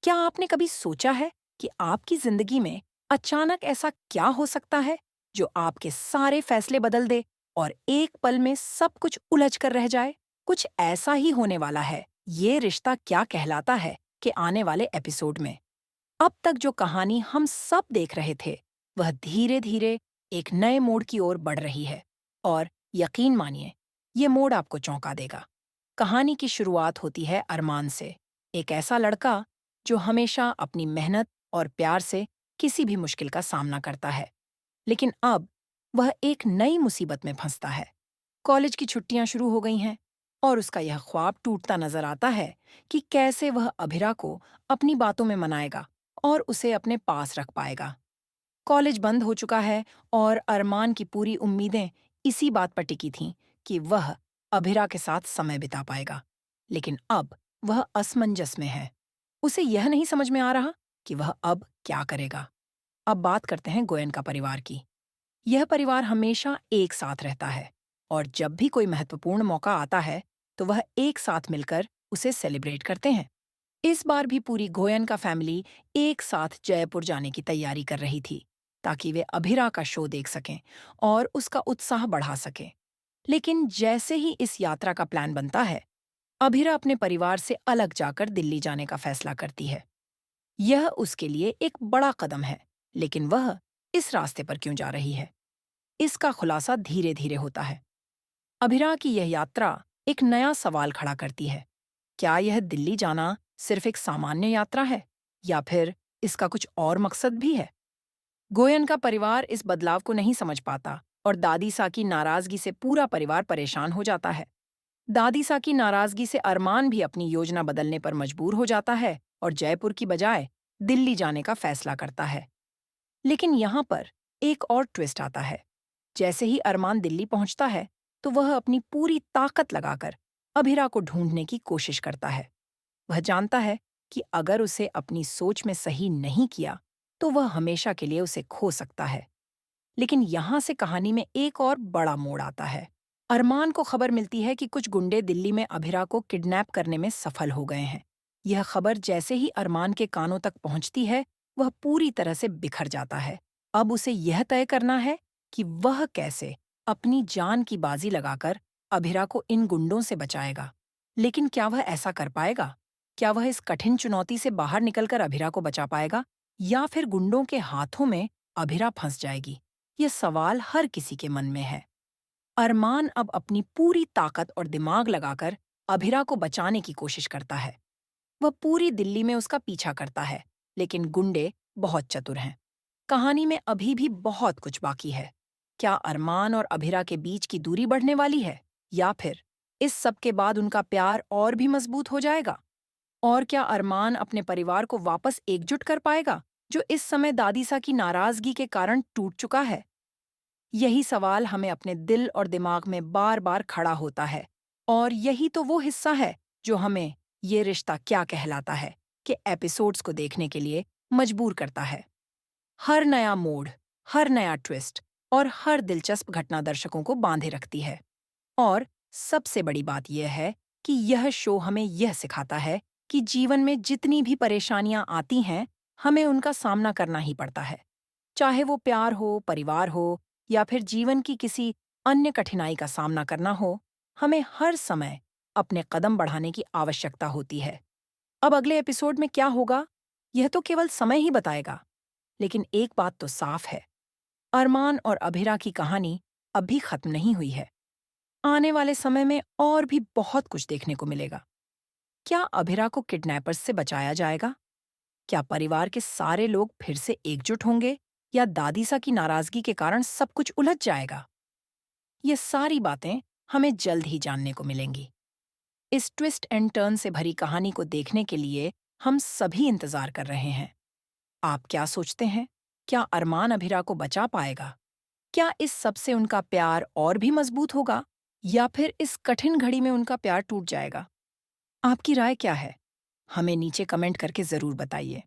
क्या आपने कभी सोचा है कि आपकी जिंदगी में अचानक ऐसा क्या हो सकता है जो आपके सारे फैसले बदल दे और एक पल में सब कुछ उलझ कर रह जाए? कुछ ऐसा ही होने वाला है। ये रिश्ता क्या कहलाता है कि आने वाले एपिसोड में अब तक जो कहानी हम सब देख रहे थे, वह धीरे धीरे एक नए मोड़ की ओर बढ़ रही है। और यकीन मानिए, ये मोड़ आपको चौंका देगा। कहानी की शुरुआत होती है अरमान से, एक ऐसा लड़का जो हमेशा अपनी मेहनत और प्यार से किसी भी मुश्किल का सामना करता है। लेकिन अब वह एक नई मुसीबत में फंसता है। कॉलेज की छुट्टियां शुरू हो गई हैं और उसका यह ख्वाब टूटता नजर आता है कि कैसे वह अभिरा को अपनी बातों में मनाएगा और उसे अपने पास रख पाएगा। कॉलेज बंद हो चुका है और अरमान की पूरी उम्मीदें इसी बात पर टिकी थीं कि वह अभिरा के साथ समय बिता पाएगा। लेकिन अब वह असमंजस में है। उसे यह नहीं समझ में आ रहा कि वह अब क्या करेगा। अब बात करते हैं गोयन का परिवार की। यह परिवार हमेशा एक साथ रहता है और जब भी कोई महत्वपूर्ण मौका आता है तो वह एक साथ मिलकर उसे सेलिब्रेट करते हैं। इस बार भी पूरी गोयन का फैमिली एक साथ जयपुर जाने की तैयारी कर रही थी ताकि वे अभिरा का शो देख सकें और उसका उत्साह बढ़ा सकें। लेकिन जैसे ही इस यात्रा का प्लान बनता है, अभिरा अपने परिवार से अलग जाकर दिल्ली जाने का फैसला करती है। यह उसके लिए एक बड़ा कदम है, लेकिन वह इस रास्ते पर क्यों जा रही है, इसका खुलासा धीरे धीरे होता है। अभिरा की यह यात्रा एक नया सवाल खड़ा करती है। क्या यह दिल्ली जाना सिर्फ एक सामान्य यात्रा है या फिर इसका कुछ और मकसद भी है? गोयन का परिवार इस बदलाव को नहीं समझ पाता और दादी सा की नाराजगी से पूरा परिवार परेशान हो जाता है। दादी सा की नाराजगी से अरमान भी अपनी योजना बदलने पर मजबूर हो जाता है और जयपुर की बजाय दिल्ली जाने का फैसला करता है। लेकिन यहाँ पर एक और ट्विस्ट आता है। जैसे ही अरमान दिल्ली पहुंचता है, तो वह अपनी पूरी ताकत लगाकर अभिरा को ढूंढने की कोशिश करता है। वह जानता है कि अगर उसे अपनी सोच में सही नहीं किया, तो वह हमेशा के लिए उसे खो सकता है। लेकिन यहाँ से कहानी में एक और बड़ा मोड़ आता है। अरमान को खबर मिलती है कि कुछ गुंडे दिल्ली में अभिरा को किडनैप करने में सफल हो गए हैं। यह खबर जैसे ही अरमान के कानों तक पहुंचती है, वह पूरी तरह से बिखर जाता है। अब उसे यह तय करना है कि वह कैसे अपनी जान की बाजी लगाकर अभिरा को इन गुंडों से बचाएगा। लेकिन क्या वह ऐसा कर पाएगा? क्या वह इस कठिन चुनौती से बाहर निकलकर अभिरा को बचा पाएगा, या फिर गुंडों के हाथों में अभिरा फंस जाएगी? ये सवाल हर किसी के मन में है। अरमान अब अपनी पूरी ताकत और दिमाग लगाकर अभिरा को बचाने की कोशिश करता है। वह पूरी दिल्ली में उसका पीछा करता है, लेकिन गुंडे बहुत चतुर हैं। कहानी में अभी भी बहुत कुछ बाकी है। क्या अरमान और अभिरा के बीच की दूरी बढ़ने वाली है, या फिर इस सब के बाद उनका प्यार और भी मजबूत हो जाएगा? और क्या अरमान अपने परिवार को वापस एकजुट कर पाएगा, जो इस समय दादीसा की नाराजगी के कारण टूट चुका है? यही सवाल हमें अपने दिल और दिमाग में बार बार खड़ा होता है। और यही तो वो हिस्सा है जो हमें ये रिश्ता क्या कहलाता है कि एपिसोड्स को देखने के लिए मजबूर करता है। हर नया मोड़, हर नया ट्विस्ट और हर दिलचस्प घटना दर्शकों को बांधे रखती है। और सबसे बड़ी बात यह है कि यह शो हमें यह सिखाता है कि जीवन में जितनी भी परेशानियां आती हैं, हमें उनका सामना करना ही पड़ता है। चाहे वो प्यार हो, परिवार हो, या फिर जीवन की किसी अन्य कठिनाई का सामना करना हो, हमें हर समय अपने कदम बढ़ाने की आवश्यकता होती है। अब अगले एपिसोड में क्या होगा, यह तो केवल समय ही बताएगा। लेकिन एक बात तो साफ है, अरमान और अभिरा की कहानी अभी खत्म नहीं हुई है। आने वाले समय में और भी बहुत कुछ देखने को मिलेगा। क्या अभिरा को किडनैपर्स से बचाया जाएगा? क्या परिवार के सारे लोग फिर से एकजुट होंगे, या दादीसा की नाराजगी के कारण सब कुछ उलझ जाएगा? ये सारी बातें हमें जल्द ही जानने को मिलेंगी। इस ट्विस्ट एंड टर्न से भरी कहानी को देखने के लिए हम सभी इंतजार कर रहे हैं। आप क्या सोचते हैं? क्या अरमान अभिरा को बचा पाएगा? क्या इस सब से उनका प्यार और भी मजबूत होगा, या फिर इस कठिन घड़ी में उनका प्यार टूट जाएगा? आपकी राय क्या है? हमें नीचे कमेंट करके जरूर बताइए।